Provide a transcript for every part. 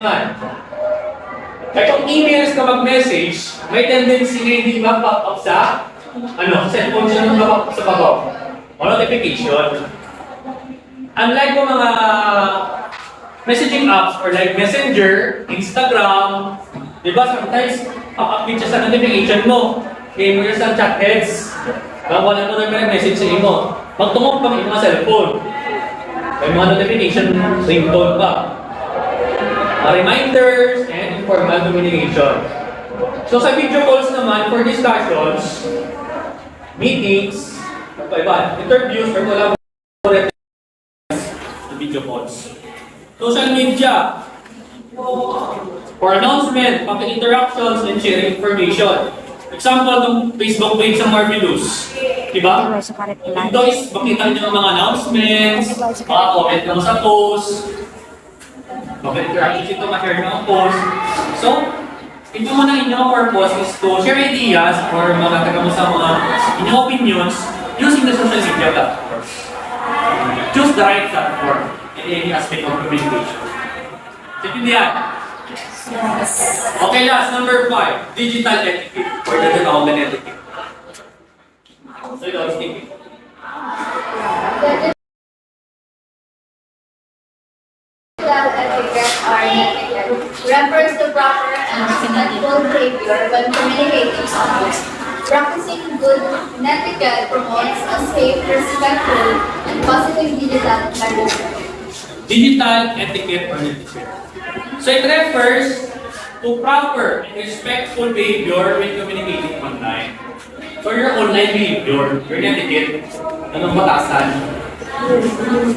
Kaya kung emails ka mag-message, may tendency na hindi mag-pop up sa cellphone siya nung mag-pop up sa babaw. O notification. Unlike po mga messaging apps or like Messenger, Instagram, di ba sometimes pop-up din siya sa notification mo. Kaya mo sa chat heads. Kaya wala mo na message sa imo. Magtungok pa may mga cellphone. May mga notification ringtone pa. Reminders and informal communication. So sa video calls naman, for discussions, meetings, interviews, or collaborations, video calls. Social media, for announcement, public interactions, and sharing information. Example, ng Facebook page ng Marvelous. Diba? Ito is makita nyo ng mga announcements, mga comment mo sa post, okay, interactions ito, ma-share ng post. So, ito mo na inyong purpose is to share ideas or makataga mo sa mga inyong opinions using the social media platform. Choose the right platform in any aspect of communication. Check in yan. Okay, last, number 5, digital etiquette or the development etiquette. So, ito, speaking. Etiquette or netiquette refers to proper and respectful behavior when communicating with others. Practicing good netiquette promotes a safe, respectful, and positive digital environment. Digital etiquette or netiquette. So it refers to proper and respectful behavior when communicating online. So your online behavior, your netiquette, anong batasan?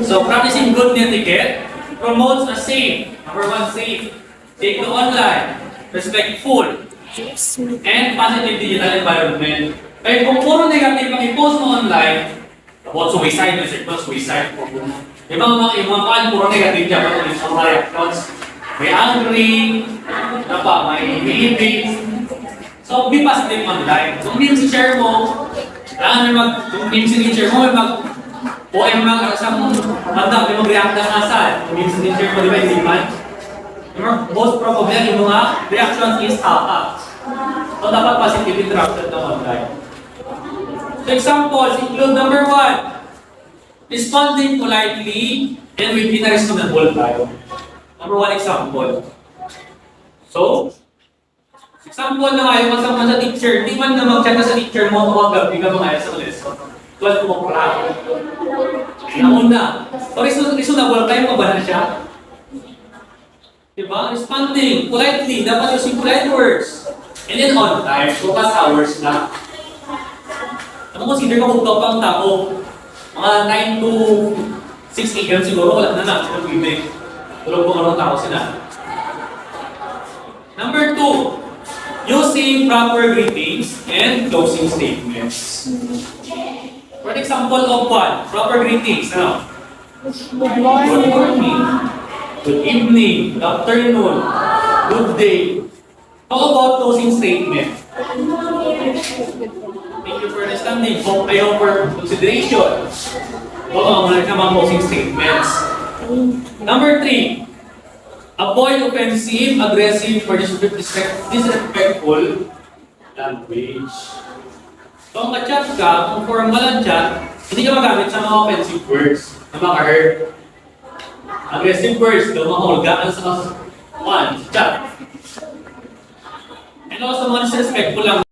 So practicing good netiquette promotes a safe, number 1 safe, take to online, respectful, and positive digital environment. Kaya kung puro negative ang i-post mo online, about suicide, suicide. Yung mga kaan, puro negative dyan, pag ulit sa mga reactions. May angry, may hate. So, be positive online. Kung memes i-share mo, kung memes i-share mo, OM lang sa manda, may mag-react na asal. Kung memes i-share mo, di ba, isipan? Most probably, yung mga reactions is haka. So, dapat positive interaction ng online. So, examples include number 1, responding politely and within a reasonable time. Number 1 example. So, example na ngayon, kasama sa teacher, di man na mag-chat na sa teacher mo, tawag ka mga ayos sa lesson. 12 mo kala. Nauna. So, reasonable time mo ba na siya? Diba? Responding politely, dapat using polite words. And then on time, focus hours na. Ano consider ka kung pang tao? Mga 9 to 6 a.m. siguro, wala na na. Tulog po karong tao sila. Number 2, using proper greetings and closing statements. For example of 1, proper greetings. Ano? Good morning. Good morning. Good evening. Good afternoon. Good day. How about closing statement? Thank you for understanding. Hope kayo for consideration. Oo, mga mga closing statements. Number 3, avoid offensive, aggressive, or disrespectful language. So, kung ka-chat ka, kung formal ang chat, hindi ka magamit sa mga offensive words na maka-hurt. Aggressive words, daw mahulgaan sa chat. And also, mga disrespectful lang